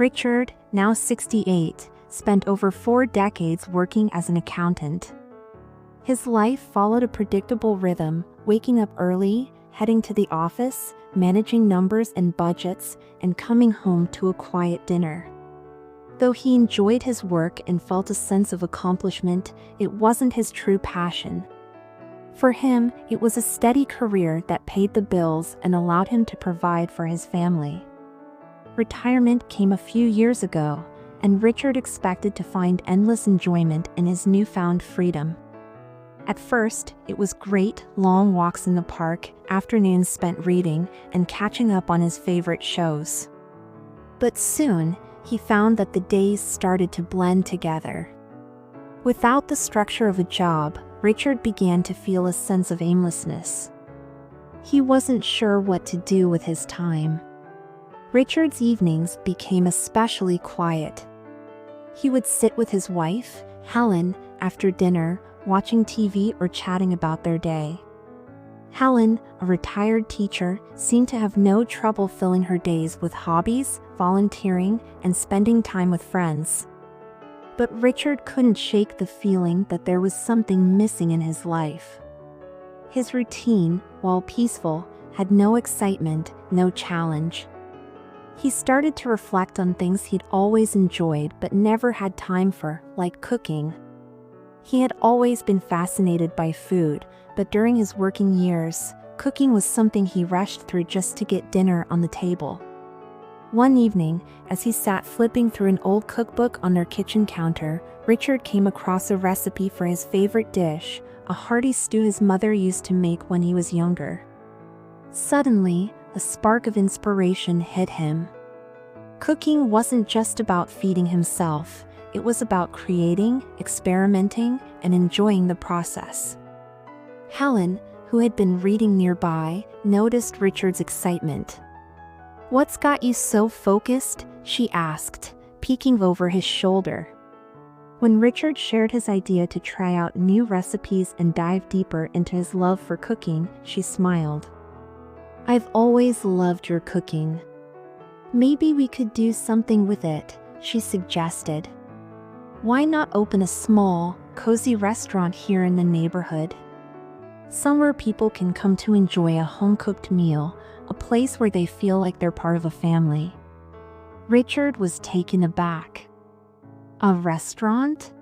Richard, now 68, spent over 4 decades working as an accountant. His life followed a predictable rhythm, waking up early, heading to the office, managing numbers and budgets, and coming home to a quiet dinner. Though he enjoyed his work and felt a sense of accomplishment, it wasn't his true passion. For him, it was a steady career that paid the bills and allowed him to provide for his family. Retirement came a few years ago, and Richard expected to find endless enjoyment in his newfound freedom. At first, it was great long walks in the park, afternoons spent reading and catching up on his favorite shows. But soon, he found that the days started to blend together. Without the structure of a job, Richard began to feel a sense of aimlessness. He wasn't sure what to do with his time. Richard's evenings became especially quiet. He would sit with his wife, Helen, after dinner, watching TV or chatting about their day. Helen, a retired teacher, seemed to have no trouble filling her days with hobbies, volunteering, and spending time with friends. But Richard couldn't shake the feeling that there was something missing in his life. His routine, while peaceful, had no excitement, no challenge. He started to reflect on things he'd always enjoyed but never had time for, like cooking. He had always been fascinated by food, but during his working years, cooking was something he rushed through just to get dinner on the table. One evening, as he sat flipping through an old cookbook on their kitchen counter, Richard came across a recipe for his favorite dish, a hearty stew his mother used to make when he was younger. Suddenly, a spark of inspiration hit him. Cooking wasn't just about feeding himself. It was about creating, experimenting, and enjoying the process. Helen, who had been reading nearby, noticed Richard's excitement. "What's got you so focused?" she asked, peeking over his shoulder. When Richard shared his idea to try out new recipes and dive deeper into his love for cooking, she smiled. "I've always loved your cooking. Maybe we could do something with it," she suggested. "Why not open a small, cozy restaurant here in the neighborhood? Somewhere people can come to enjoy a home-cooked meal, a place where they feel like they're part of a family." Richard was taken aback. "A restaurant?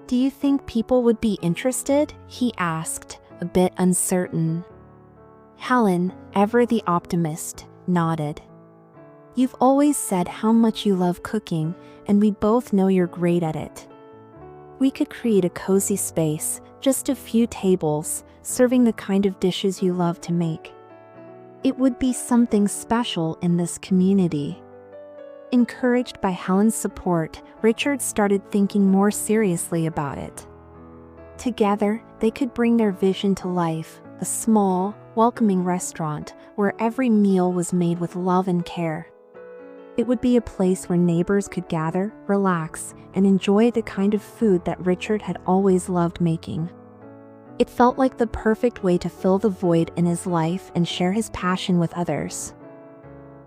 Do you think people would be interested?" he asked, a bit uncertain. Helen, ever the optimist, nodded. "You've always said how much you love cooking, and we both know you're great at it. We could create a cozy space, just a few tables, serving the kind of dishes you love to make. It would be something special in this community." Encouraged by Helen's support, Richard started thinking more seriously about it. Together, they could bring their vision to life, a small, welcoming restaurant where every meal was made with love and care. It would be a place where neighbors could gather, relax, and enjoy the kind of food that Richard had always loved making. It felt like the perfect way to fill the void in his life and share his passion with others.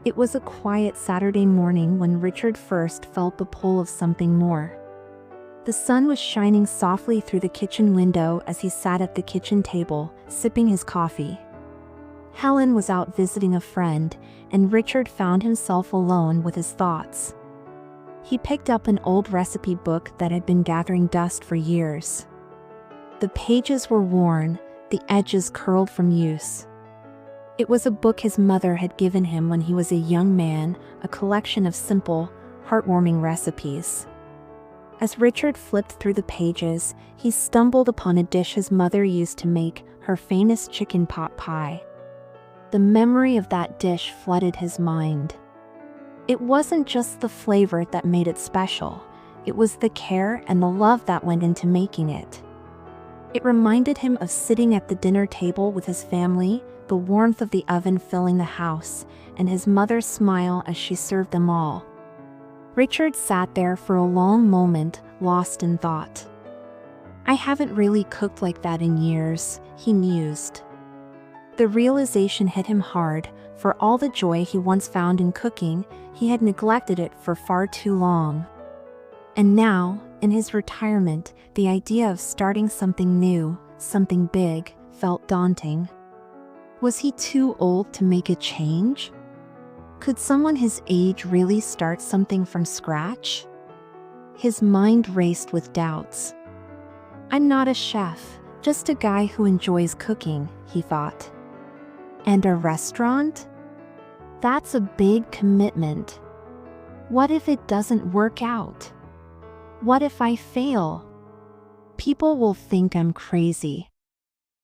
It was a quiet Saturday morning when Richard first felt the pull of something more. The sun was shining softly through the kitchen window as he sat at the kitchen table, sipping his coffee. Helen was out visiting a friend, and Richard found himself alone with his thoughts. He picked up an old recipe book that had been gathering dust for years. The pages were worn, the edges curled from use. It was a book his mother had given him when he was a young man, a collection of simple, heartwarming recipes. As Richard flipped through the pages, he stumbled upon a dish his mother used to make, her famous chicken pot pie. The memory of that dish flooded his mind. It wasn't just the flavor that made it special, it was the care and the love that went into making it. It reminded him of sitting at the dinner table with his family, the warmth of the oven filling the house, and his mother's smile as she served them all. Richard sat there for a long moment, lost in thought. "I haven't really cooked like that in years," he mused. The realization hit him hard. For all the joy he once found in cooking, he had neglected it for far too long. And now, in his retirement, the idea of starting something new, something big, felt daunting. Was he too old to make a change? Could someone his age really start something from scratch? His mind raced with doubts. "I'm not a chef, just a guy who enjoys cooking," he thought. "And a restaurant? That's a big commitment. What if it doesn't work out? What if I fail? People will think I'm crazy."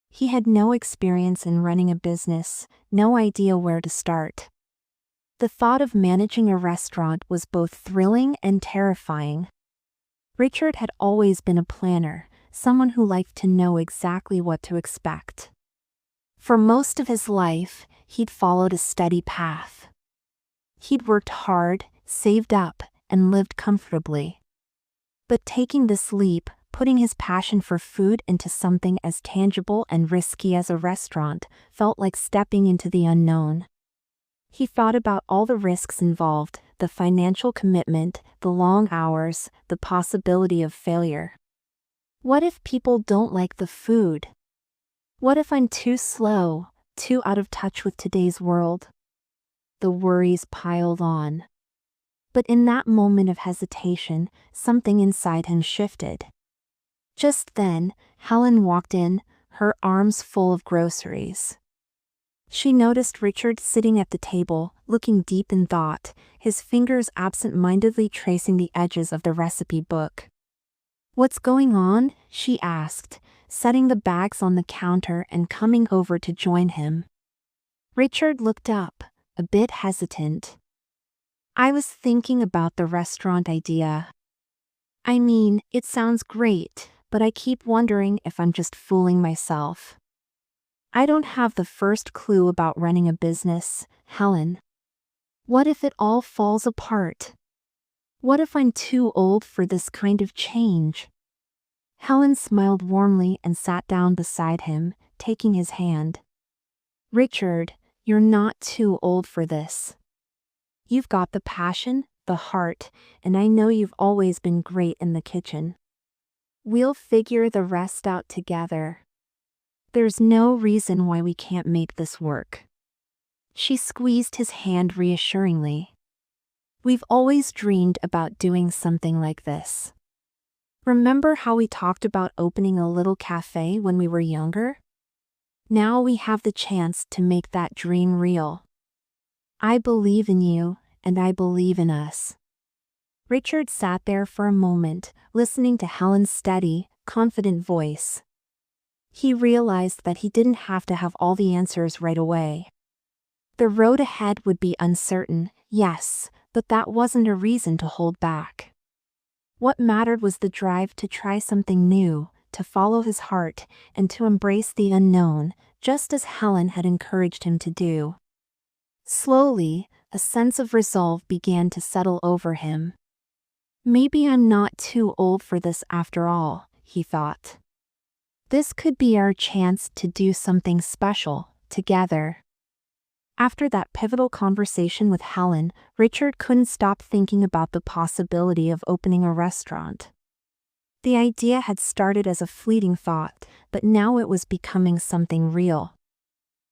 He had no experience in running a business, no idea where to start. The thought of managing a restaurant was both thrilling and terrifying. Richard had always been a planner, someone who liked to know exactly what to expect. For most of his life, he'd followed a steady path. He'd worked hard, saved up, and lived comfortably. But taking this leap, putting his passion for food into something as tangible and risky as a restaurant, felt like stepping into the unknown. He thought about all the risks involved, the financial commitment, the long hours, the possibility of failure. What if people don't like the food? What if I'm too slow, too out of touch with today's world? The worries piled on. But in that moment of hesitation, something inside him shifted. Just then, Helen walked in, her arms full of groceries. She noticed Richard sitting at the table, looking deep in thought, his fingers absent-mindedly tracing the edges of the recipe book. "What's going on?" she asked, setting the bags on the counter and coming over to join him. Richard looked up, a bit hesitant. "I was thinking about the restaurant idea. I mean, it sounds great, but I keep wondering if I'm just fooling myself. I don't have the first clue about running a business, Helen. What if it all falls apart? What if I'm too old for this kind of change?" Helen smiled warmly and sat down beside him, taking his hand. "Richard, you're not too old for this. You've got the passion, the heart, and I know you've always been great in the kitchen. We'll figure the rest out together. There's no reason why we can't make this work." She squeezed his hand reassuringly. "We've always dreamed about doing something like this. Remember how we talked about opening a little cafe when we were younger? Now we have the chance to make that dream real. I believe in you, and I believe in us." Richard sat there for a moment, listening to Helen's steady, confident voice. He realized that he didn't have to have all the answers right away. The road ahead would be uncertain, yes, but that wasn't a reason to hold back. What mattered was the drive to try something new, to follow his heart, and to embrace the unknown, just as Helen had encouraged him to do. Slowly, a sense of resolve began to settle over him. "Maybe I'm not too old for this after all," he thought. "This could be our chance to do something special, together." After that pivotal conversation with Helen, Richard couldn't stop thinking about the possibility of opening a restaurant. The idea had started as a fleeting thought, but now it was becoming something real.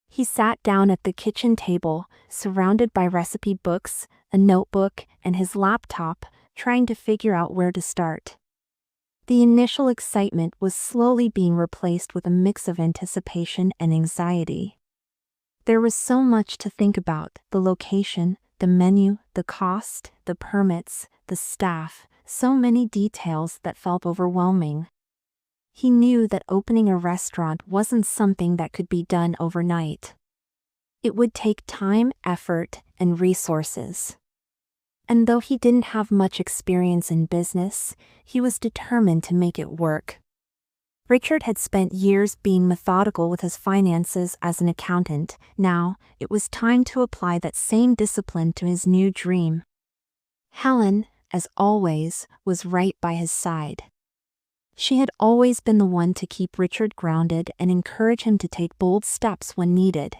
He sat down at the kitchen table, surrounded by recipe books, a notebook, and his laptop, trying to figure out where to start. The initial excitement was slowly being replaced with a mix of anticipation and anxiety. There was so much to think about: the location, the menu, the cost, the permits, the staff, so many details that felt overwhelming. He knew that opening a restaurant wasn't something that could be done overnight. It would take time, effort, and resources. And though he didn't have much experience in business, he was determined to make it work. Richard had spent years being methodical with his finances as an accountant. Now, it was time to apply that same discipline to his new dream. Helen, as always, was right by his side. She had always been the one to keep Richard grounded and encourage him to take bold steps when needed.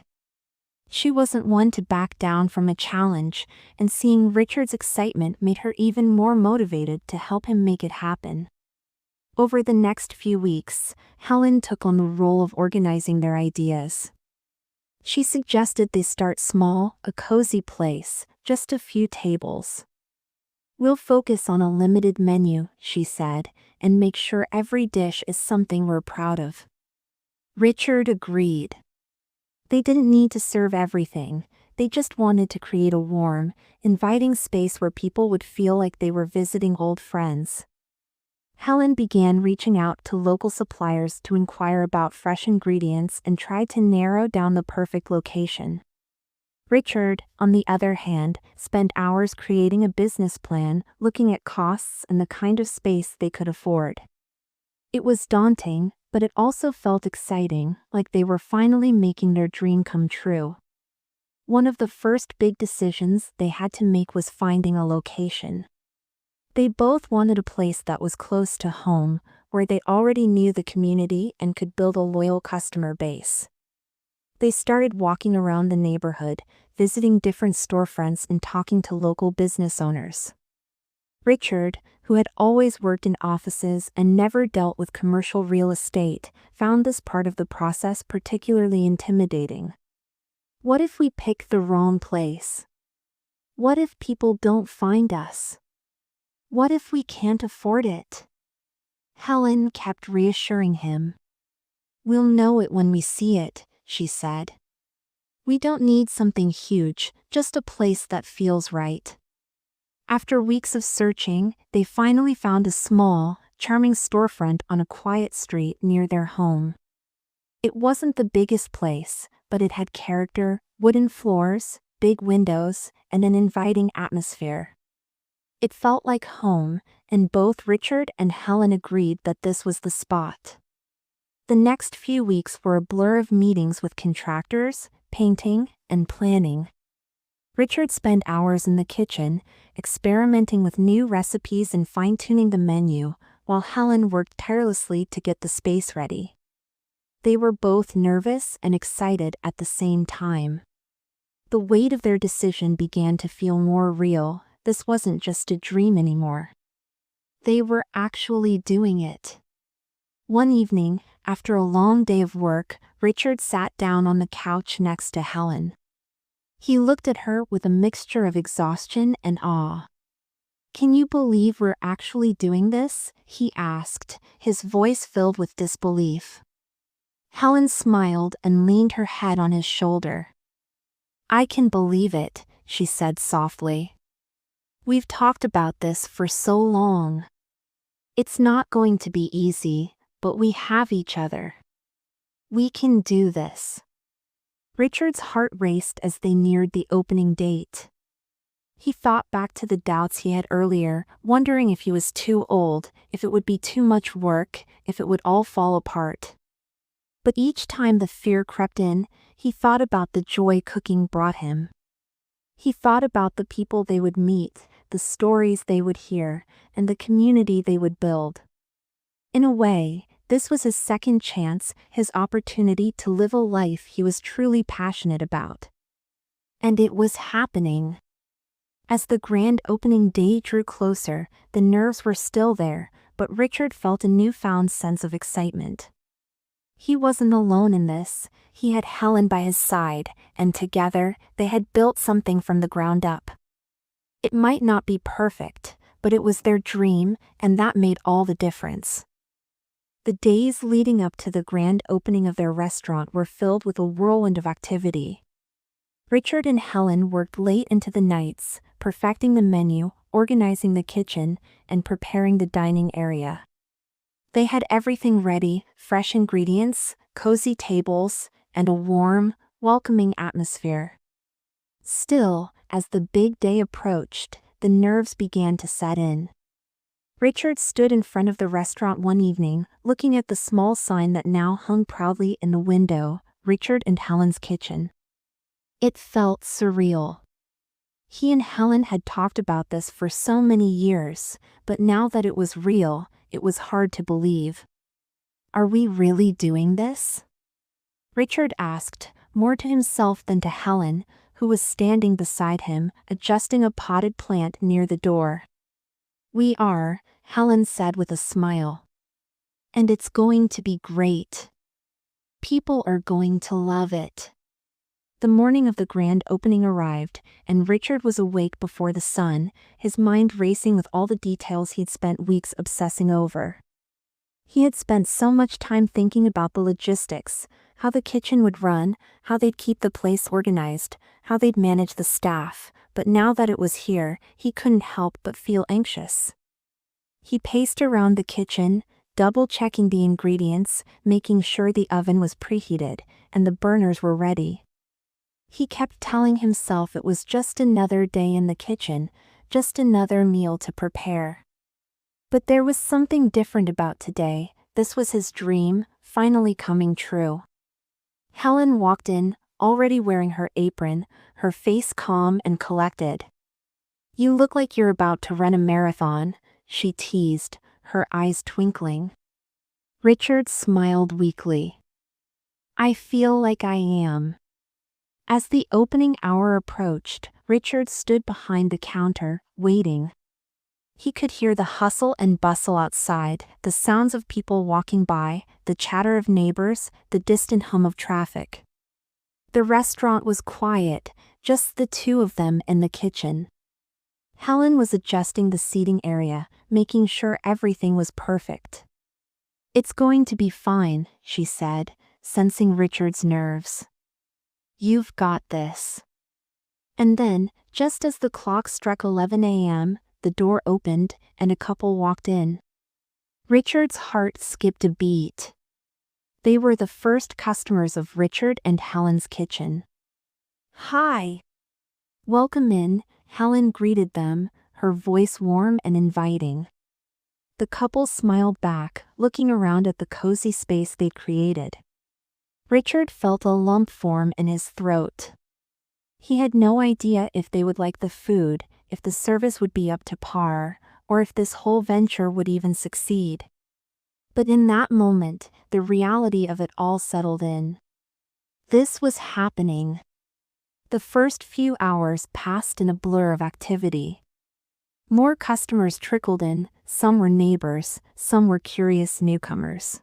She wasn't one to back down from a challenge, and seeing Richard's excitement made her even more motivated to help him make it happen. Over the next few weeks, Helen took on the role of organizing their ideas. She suggested they start small, a cozy place, just a few tables. "We'll focus on a limited menu," she said, "and make sure every dish is something we're proud of." Richard agreed. They didn't need to serve everything, they just wanted to create a warm, inviting space where people would feel like they were visiting old friends. Helen began reaching out to local suppliers to inquire about fresh ingredients and tried to narrow down the perfect location. Richard, on the other hand, spent hours creating a business plan, looking at costs and the kind of space they could afford. It was daunting, but it also felt exciting, like they were finally making their dream come true. One of the first big decisions they had to make was finding a location. They both wanted a place that was close to home, where they already knew the community and could build a loyal customer base. They started walking around the neighborhood, visiting different storefronts and talking to local business owners. Richard, who had always worked in offices and never dealt with commercial real estate, found this part of the process particularly intimidating. What if we pick the wrong place? What if people don't find us? What if we can't afford it? Helen kept reassuring him. "We'll know it when we see it," she said. "We don't need something huge, just a place that feels right." After weeks of searching, they finally found a small, charming storefront on a quiet street near their home. It wasn't the biggest place, but it had character, wooden floors, big windows, and an inviting atmosphere. It felt like home, and both Richard and Helen agreed that this was the spot. The next few weeks were a blur of meetings with contractors, painting, and planning. Richard spent hours in the kitchen, experimenting with new recipes and fine-tuning the menu, while Helen worked tirelessly to get the space ready. They were both nervous and excited at the same time. The weight of their decision began to feel more real. This wasn't just a dream anymore. They were actually doing it. One evening, after a long day of work, Richard sat down on the couch next to Helen. He looked at her with a mixture of exhaustion and awe. "Can you believe we're actually doing this?" he asked, his voice filled with disbelief. Helen smiled and leaned her head on his shoulder. "I can believe it," she said softly. "We've talked about this for so long. It's not going to be easy, but we have each other. We can do this." Richard's heart raced as they neared the opening date. He thought back to the doubts he had earlier, wondering if he was too old, if it would be too much work, if it would all fall apart. But each time the fear crept in, he thought about the joy cooking brought him. He thought about the people they would meet, the stories they would hear, and the community they would build. In a way, this was his second chance, his opportunity to live a life he was truly passionate about. And it was happening. As the grand opening day drew closer, the nerves were still there, but Richard felt a newfound sense of excitement. He wasn't alone in this. He had Helen by his side, and together, they had built something from the ground up. It might not be perfect, but it was their dream, and that made all the difference. The days leading up to the grand opening of their restaurant were filled with a whirlwind of activity. Richard and Helen worked late into the nights, perfecting the menu, organizing the kitchen, and preparing the dining area. They had everything ready, fresh ingredients, cozy tables, and a warm, welcoming atmosphere. Still, as the big day approached, the nerves began to set in. Richard stood in front of the restaurant one evening, looking at the small sign that now hung proudly in the window, "Richard and Helen's Kitchen." It felt surreal. He and Helen had talked about this for so many years, but now that it was real, it was hard to believe. "Are we really doing this?" Richard asked, more to himself than to Helen, who was standing beside him, adjusting a potted plant near the door. "We are," Helen said with a smile. "And it's going to be great. People are going to love it." The morning of the grand opening arrived, and Richard was awake before the sun, his mind racing with all the details he'd spent weeks obsessing over. He had spent so much time thinking about the logistics, how the kitchen would run, how they'd keep the place organized, how they'd manage the staff, but now that it was here, he couldn't help but feel anxious. He paced around the kitchen, double-checking the ingredients, making sure the oven was preheated, and the burners were ready. He kept telling himself it was just another day in the kitchen, just another meal to prepare. But there was something different about today. This was his dream, finally coming true. Helen walked in, already wearing her apron, her face calm and collected. "You look like you're about to run a marathon," she teased, her eyes twinkling. Richard smiled weakly. "I feel like I am." As the opening hour approached, Richard stood behind the counter, waiting. He could hear the hustle and bustle outside, the sounds of people walking by, the chatter of neighbors, the distant hum of traffic. The restaurant was quiet, just the two of them in the kitchen. Helen was adjusting the seating area, making sure everything was perfect. "It's going to be fine," she said, sensing Richard's nerves. "You've got this." And then, just as the clock struck 11 a.m., the door opened, and a couple walked in. Richard's heart skipped a beat. They were the first customers of Richard and Helen's kitchen. "Hi." "Welcome in," Helen greeted them, her voice warm and inviting. The couple smiled back, looking around at the cozy space they'd created. Richard felt a lump form in his throat. He had no idea if they would like the food, if the service would be up to par, or if this whole venture would even succeed. But in that moment, the reality of it all settled in. This was happening. The first few hours passed in a blur of activity. More customers trickled in, some were neighbors, some were curious newcomers.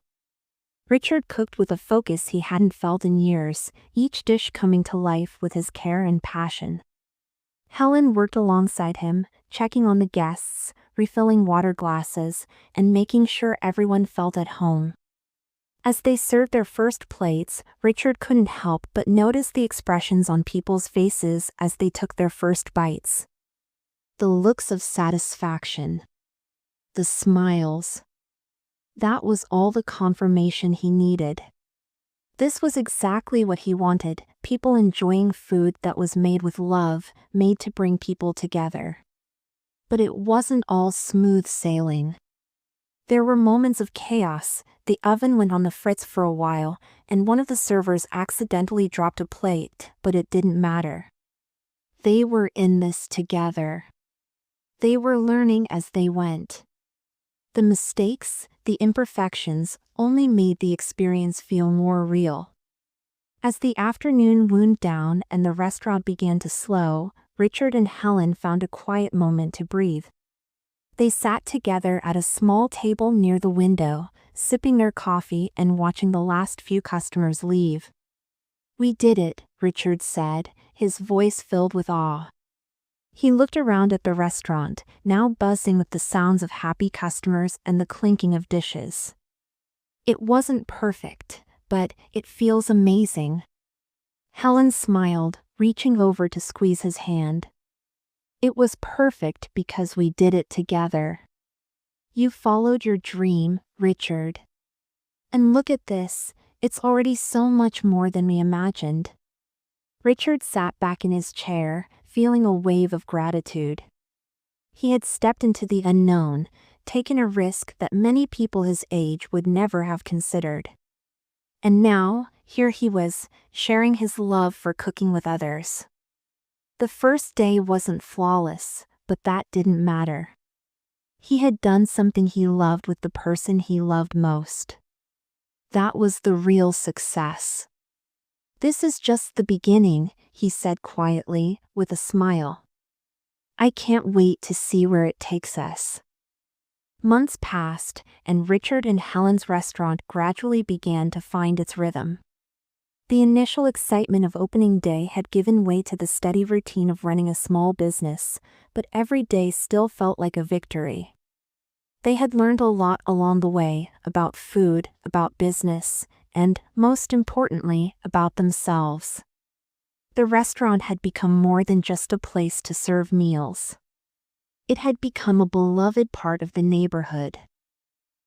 Richard cooked with a focus he hadn't felt in years, each dish coming to life with his care and passion. Helen worked alongside him, checking on the guests, refilling water glasses, and making sure everyone felt at home. As they served their first plates, Richard couldn't help but notice the expressions on people's faces as they took their first bites. The looks of satisfaction. The smiles. That was all the confirmation he needed. This was exactly what he wanted, people enjoying food that was made with love, made to bring people together. But it wasn't all smooth sailing. There were moments of chaos. The oven went on the fritz for a while, and one of the servers accidentally dropped a plate, but it didn't matter. They were in this together. They were learning as they went. The mistakes, the imperfections, only made the experience feel more real. As the afternoon wound down and the restaurant began to slow, Richard and Helen found a quiet moment to breathe. They sat together at a small table near the window, sipping their coffee and watching the last few customers leave. "We did it," Richard said, his voice filled with awe. He looked around at the restaurant, now buzzing with the sounds of happy customers and the clinking of dishes. "It wasn't perfect, but it feels amazing." Helen smiled, reaching over to squeeze his hand. "It was perfect because we did it together. You followed your dream, Richard. And look at this, it's already so much more than we imagined." Richard sat back in his chair, feeling a wave of gratitude. He had stepped into the unknown, taken a risk that many people his age would never have considered. And now, here he was, sharing his love for cooking with others. The first day wasn't flawless, but that didn't matter. He had done something he loved with the person he loved most. That was the real success. "This is just the beginning," he said quietly, with a smile. "I can't wait to see where it takes us." Months passed, and Richard and Helen's restaurant gradually began to find its rhythm. The initial excitement of opening day had given way to the steady routine of running a small business, but every day still felt like a victory. They had learned a lot along the way about food, about business, and, most importantly, about themselves. The restaurant had become more than just a place to serve meals. It had become a beloved part of the neighborhood.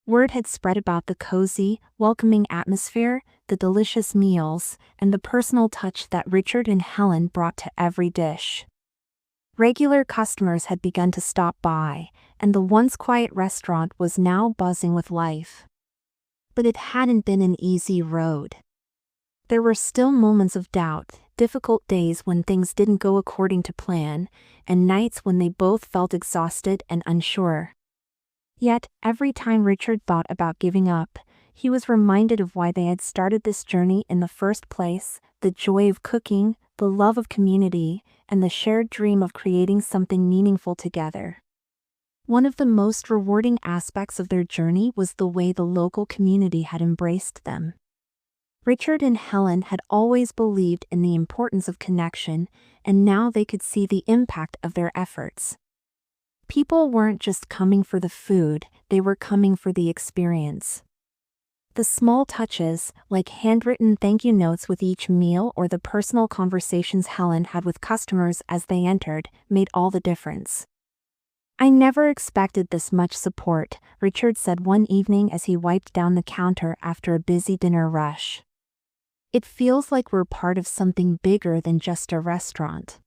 Word had spread about the cozy, welcoming atmosphere, the delicious meals, and the personal touch that Richard and Helen brought to every dish. Regular customers had begun to stop by, and the once quiet restaurant was now buzzing with life. But it hadn't been an easy road. There were still moments of doubt, difficult days when things didn't go according to plan, and nights when they both felt exhausted and unsure. Yet, every time Richard thought about giving up, he was reminded of why they had started this journey in the first place: the joy of cooking, the love of community, and the shared dream of creating something meaningful together. One of the most rewarding aspects of their journey was the way the local community had embraced them. Richard and Helen had always believed in the importance of connection, and now they could see the impact of their efforts. People weren't just coming for the food, they were coming for the experience. The small touches, like handwritten thank you notes with each meal or the personal conversations Helen had with customers as they entered, made all the difference. "I never expected this much support," Richard said one evening as he wiped down the counter after a busy dinner rush. "It feels like we're part of something bigger than just a restaurant.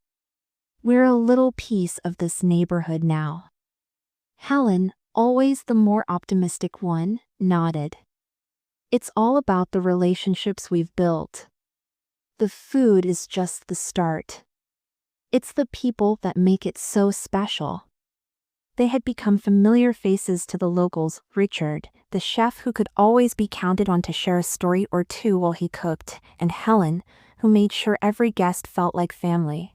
We're a little piece of this neighborhood now." Helen, always the more optimistic one, nodded. "It's all about the relationships we've built. The food is just the start. It's the people that make it so special." They had become familiar faces to the locals: Richard, the chef who could always be counted on to share a story or two while he cooked, and Helen, who made sure every guest felt like family.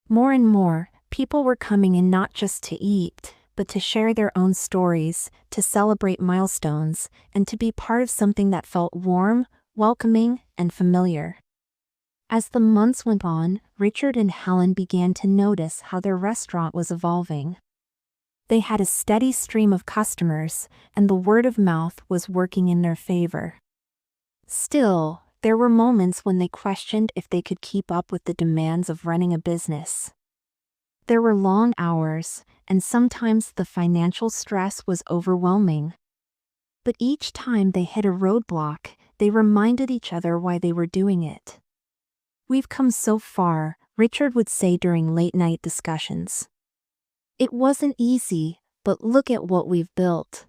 More and more, people were coming in not just to eat, but to share their own stories, to celebrate milestones, and to be part of something that felt warm, welcoming, and familiar. As the months went on, Richard and Helen began to notice how their restaurant was evolving. They had a steady stream of customers, and the word of mouth was working in their favor. Still, there were moments when they questioned if they could keep up with the demands of running a business. There were long hours, and sometimes the financial stress was overwhelming. But each time they hit a roadblock, they reminded each other why they were doing it. "We've come so far," Richard would say during late-night discussions. "It wasn't easy, but look at what we've built."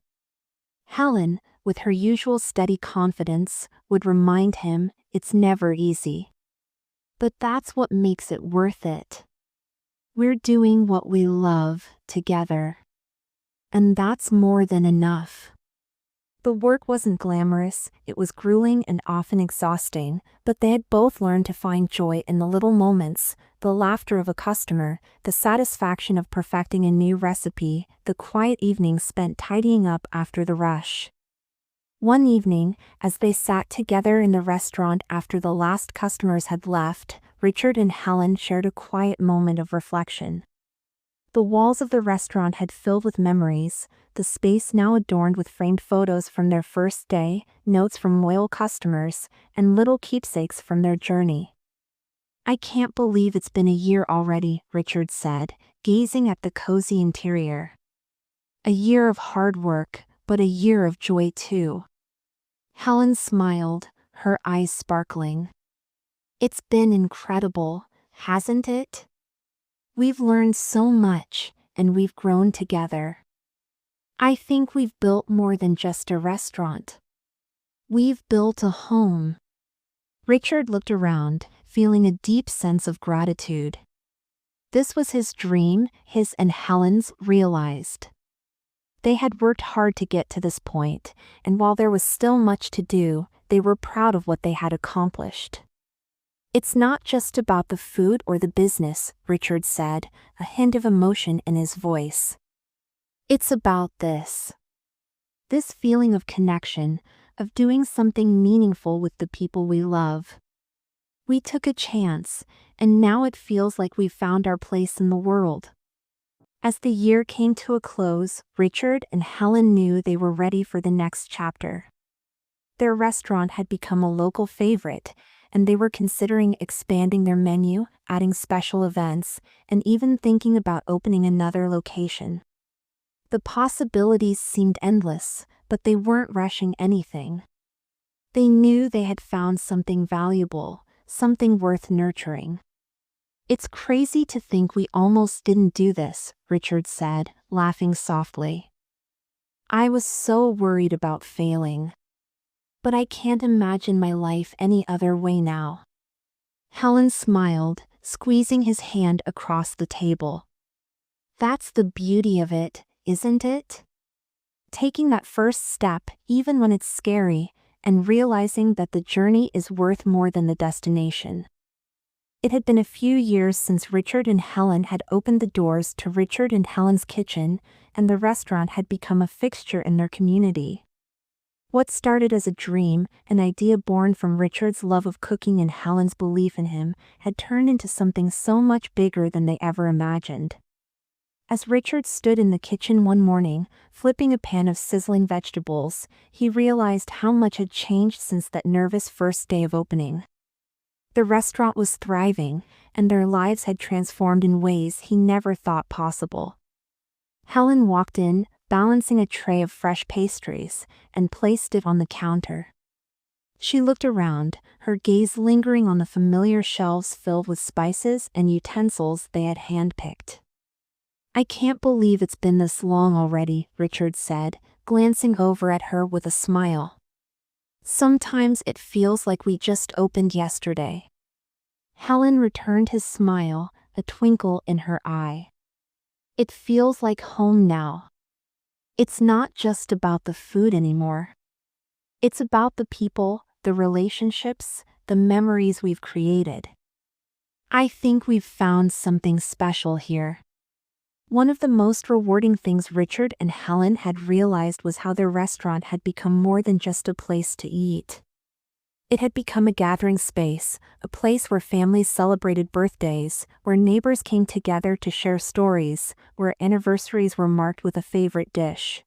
Helen, with her usual steady confidence, would remind him, "It's never easy. But that's what makes it worth it. We're doing what we love, together. And that's more than enough." The work wasn't glamorous, it was grueling and often exhausting, but they had both learned to find joy in the little moments: the laughter of a customer, the satisfaction of perfecting a new recipe, the quiet evenings spent tidying up after the rush. One evening, as they sat together in the restaurant after the last customers had left, Richard and Helen shared a quiet moment of reflection. The walls of the restaurant had filled with memories, the space now adorned with framed photos from their first day, notes from loyal customers, and little keepsakes from their journey. "I can't believe it's been a year already," Richard said, gazing at the cozy interior. "A year of hard work, but a year of joy too." Helen smiled, her eyes sparkling. "It's been incredible, hasn't it? We've learned so much, and we've grown together. I think we've built more than just a restaurant. We've built a home." Richard looked around, feeling a deep sense of gratitude. This was his dream, his and Helen's, realized. They had worked hard to get to this point, and while there was still much to do, they were proud of what they had accomplished. It's not just about the food or the business, Richard said, a hint of emotion in his voice. It's about this. This feeling of connection, of doing something meaningful with the people we love. We took a chance, and now it feels like we've found our place in the world. As the year came to a close, Richard and Helen knew they were ready for the next chapter. Their restaurant had become a local favorite, and they were considering expanding their menu, adding special events, and even thinking about opening another location. The possibilities seemed endless, but they weren't rushing anything. They knew they had found something valuable, something worth nurturing. It's crazy to think we almost didn't do this, Richard said, laughing softly. I was so worried about failing. But I can't imagine my life any other way now. Helen smiled, squeezing his hand across the table. That's the beauty of it, isn't it? Taking that first step, even when it's scary, and realizing that the journey is worth more than the destination. It had been a few years since Richard and Helen had opened the doors to Richard and Helen's kitchen, and the restaurant had become a fixture in their community. What started as a dream, an idea born from Richard's love of cooking and Helen's belief in him, had turned into something so much bigger than they ever imagined. As Richard stood in the kitchen one morning, flipping a pan of sizzling vegetables, he realized how much had changed since that nervous first day of opening. The restaurant was thriving, and their lives had transformed in ways he never thought possible. Helen walked in, balancing a tray of fresh pastries, and placed it on the counter. She looked around, her gaze lingering on the familiar shelves filled with spices and utensils they had handpicked. I can't believe it's been this long already, Richard said, glancing over at her with a smile. Sometimes it feels like we just opened yesterday. Helen returned his smile, a twinkle in her eye. It feels like home now. It's not just about the food anymore. It's about the people, the relationships, the memories we've created. I think we've found something special here. One of the most rewarding things Richard and Helen had realized was how their restaurant had become more than just a place to eat. It had become a gathering space, a place where families celebrated birthdays, where neighbors came together to share stories, where anniversaries were marked with a favorite dish.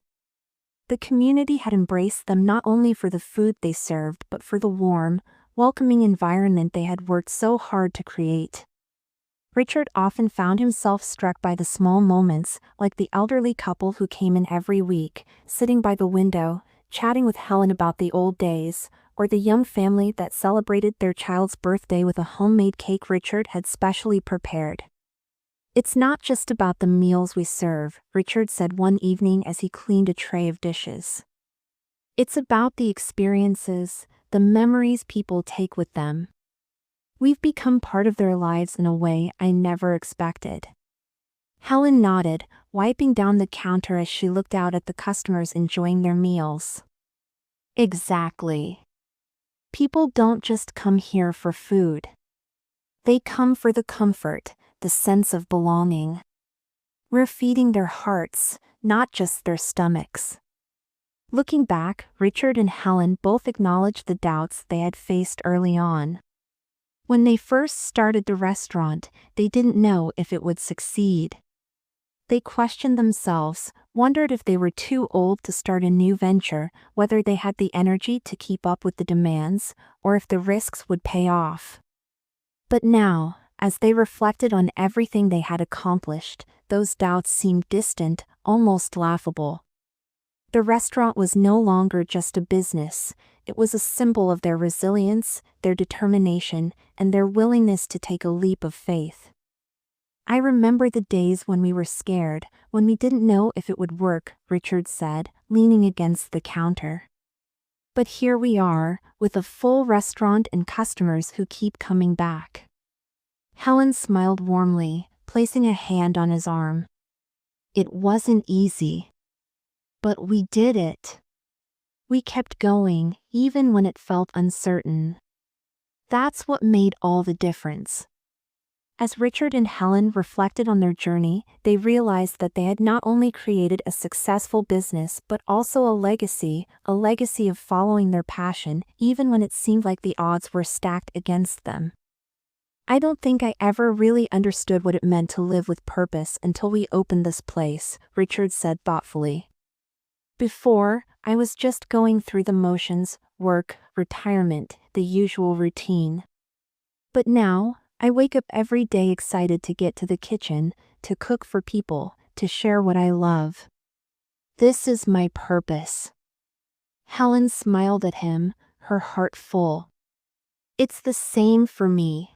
The community had embraced them not only for the food they served but for the warm, welcoming environment they had worked so hard to create. Richard often found himself struck by the small moments, like the elderly couple who came in every week, sitting by the window, chatting with Helen about the old days, or the young family that celebrated their child's birthday with a homemade cake Richard had specially prepared. It's not just about the meals we serve, Richard said one evening as he cleaned a tray of dishes. It's about the experiences, the memories people take with them. We've become part of their lives in a way I never expected. Helen nodded, wiping down the counter as she looked out at the customers enjoying their meals. Exactly. People don't just come here for food. They come for the comfort, the sense of belonging. We're feeding their hearts, not just their stomachs. Looking back, Richard and Helen both acknowledged the doubts they had faced early on. When they first started the restaurant, they didn't know if it would succeed. They questioned themselves, wondered if they were too old to start a new venture, whether they had the energy to keep up with the demands, or if the risks would pay off. But now, as they reflected on everything they had accomplished, those doubts seemed distant, almost laughable. The restaurant was no longer just a business, it was a symbol of their resilience, their determination, and their willingness to take a leap of faith. I remember the days when we were scared, when we didn't know if it would work, Richard said, leaning against the counter. But here we are, with a full restaurant and customers who keep coming back. Helen smiled warmly, placing a hand on his arm. It wasn't easy. But we did it. We kept going, even when it felt uncertain. That's what made all the difference. As Richard and Helen reflected on their journey, they realized that they had not only created a successful business but also a legacy of following their passion, even when it seemed like the odds were stacked against them. I don't think I ever really understood what it meant to live with purpose until we opened this place, Richard said thoughtfully. Before, I was just going through the motions, work, retirement, the usual routine. But now, I wake up every day excited to get to the kitchen, to cook for people, to share what I love. This is my purpose. Helen smiled at him, her heart full. It's the same for me.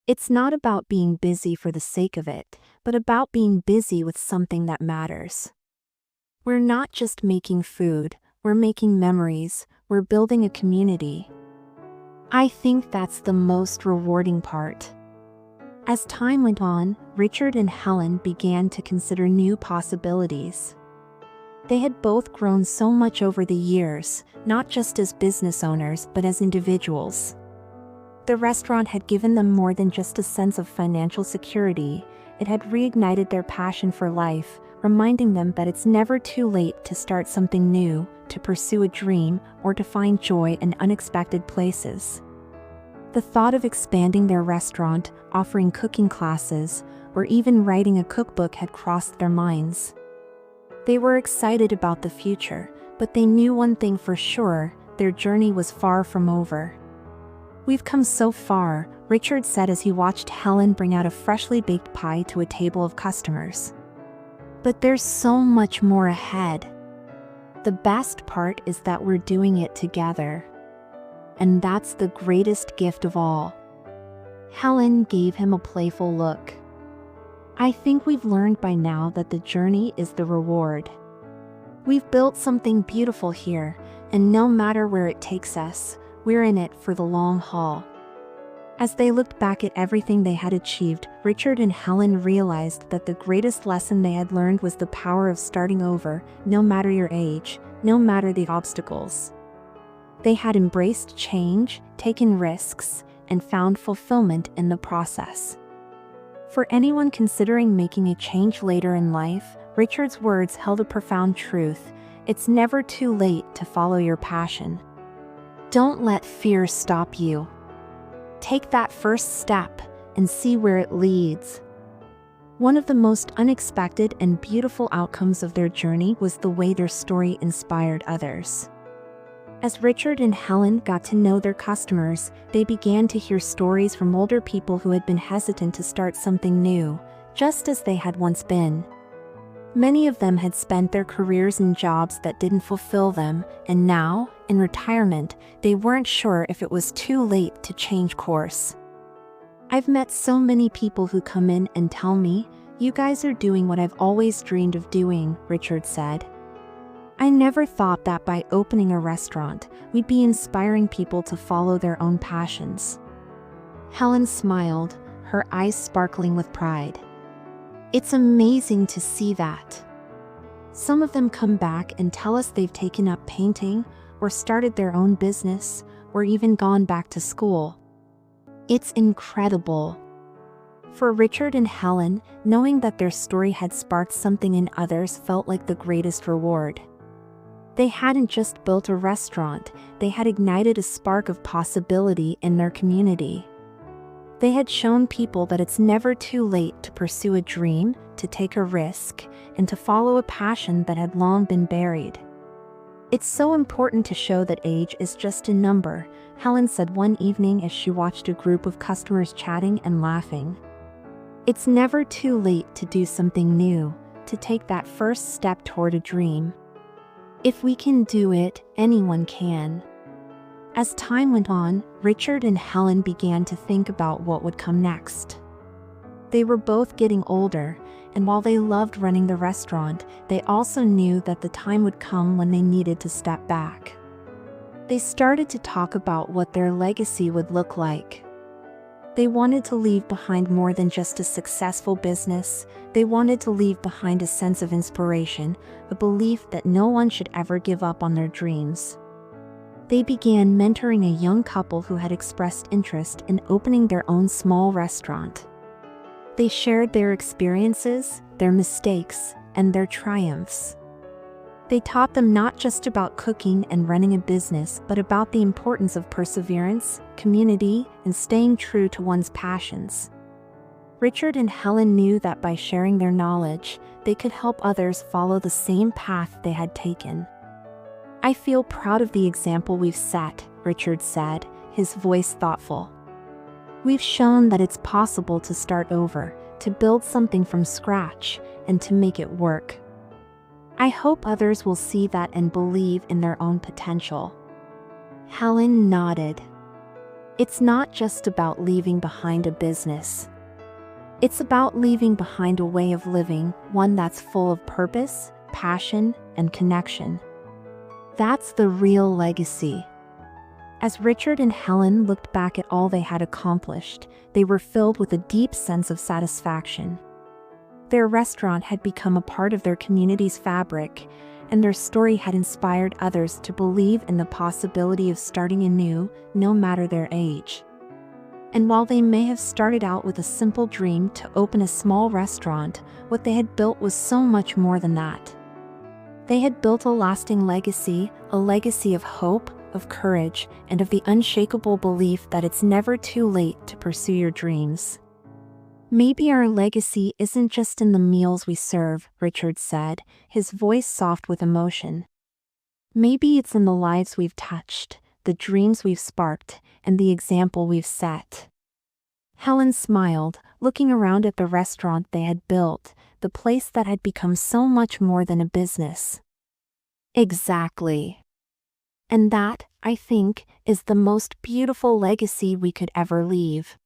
It's not about being busy for the sake of it, but about being busy with something that matters. We're not just making food, we're making memories, we're building a community. I think that's the most rewarding part. As time went on, Richard and Helen began to consider new possibilities. They had both grown so much over the years, not just as business owners but as individuals. The restaurant had given them more than just a sense of financial security. It had reignited their passion for life, reminding them that it's never too late to start something new, to pursue a dream, or to find joy in unexpected places. The thought of expanding their restaurant, offering cooking classes, or even writing a cookbook had crossed their minds. They were excited about the future, but they knew one thing for sure: their journey was far from over. We've come so far, Richard said as he watched Helen bring out a freshly baked pie to a table of customers. But there's so much more ahead. The best part is that we're doing it together. And that's the greatest gift of all. Helen gave him a playful look. I think we've learned by now that the journey is the reward. We've built something beautiful here, and no matter where it takes us, we're in it for the long haul. As they looked back at everything they had achieved, Richard and Helen realized that the greatest lesson they had learned was the power of starting over, no matter your age, no matter the obstacles. They had embraced change, taken risks, and found fulfillment in the process. For anyone considering making a change later in life, Richard's words held a profound truth: it's never too late to follow your passion. Don't let fear stop you. Take that first step and see where it leads. One of the most unexpected and beautiful outcomes of their journey was the way their story inspired others. As Richard and Helen got to know their customers, they began to hear stories from older people who had been hesitant to start something new, just as they had once been. Many of them had spent their careers in jobs that didn't fulfill them, and now, in retirement, they weren't sure if it was too late to change course. I've met so many people who come in and tell me, "You guys are doing what I've always dreamed of doing," Richard said. I never thought that by opening a restaurant, we'd be inspiring people to follow their own passions. Helen smiled, her eyes sparkling with pride. It's amazing to see that. Some of them come back and tell us they've taken up painting, or started their own business, or even gone back to school. It's incredible. For Richard and Helen, knowing that their story had sparked something in others felt like the greatest reward. They hadn't just built a restaurant, they had ignited a spark of possibility in their community. They had shown people that it's never too late to pursue a dream, to take a risk, and to follow a passion that had long been buried. It's so important to show that age is just a number, Helen said one evening as she watched a group of customers chatting and laughing. It's never too late to do something new, to take that first step toward a dream. If we can do it, anyone can. As time went on, Richard and Helen began to think about what would come next. They were both getting older, and while they loved running the restaurant, they also knew that the time would come when they needed to step back. They started to talk about what their legacy would look like. They wanted to leave behind more than just a successful business. They wanted to leave behind a sense of inspiration, a belief that no one should ever give up on their dreams. They began mentoring a young couple who had expressed interest in opening their own small restaurant. They shared their experiences, their mistakes, and their triumphs. They taught them not just about cooking and running a business, but about the importance of perseverance, community, and staying true to one's passions. Richard and Helen knew that by sharing their knowledge, they could help others follow the same path they had taken. "I feel proud of the example we've set," Richard said, his voice thoughtful. "We've shown that it's possible to start over, to build something from scratch, and to make it work. I hope others will see that and believe in their own potential." Helen nodded. "It's not just about leaving behind a business. It's about leaving behind a way of living, one that's full of purpose, passion, and connection. That's the real legacy." As Richard and Helen looked back at all they had accomplished, they were filled with a deep sense of satisfaction. Their restaurant had become a part of their community's fabric, and their story had inspired others to believe in the possibility of starting anew, no matter their age. And while they may have started out with a simple dream to open a small restaurant, what they had built was so much more than that. They had built a lasting legacy, a legacy of hope, of courage, and of the unshakable belief that it's never too late to pursue your dreams. "Maybe our legacy isn't just in the meals we serve," Richard said, his voice soft with emotion. "Maybe it's in the lives we've touched, the dreams we've sparked, and the example we've set." Helen smiled, looking around at the restaurant they had built, the place that had become so much more than a business. "Exactly. And that, I think, is the most beautiful legacy we could ever leave."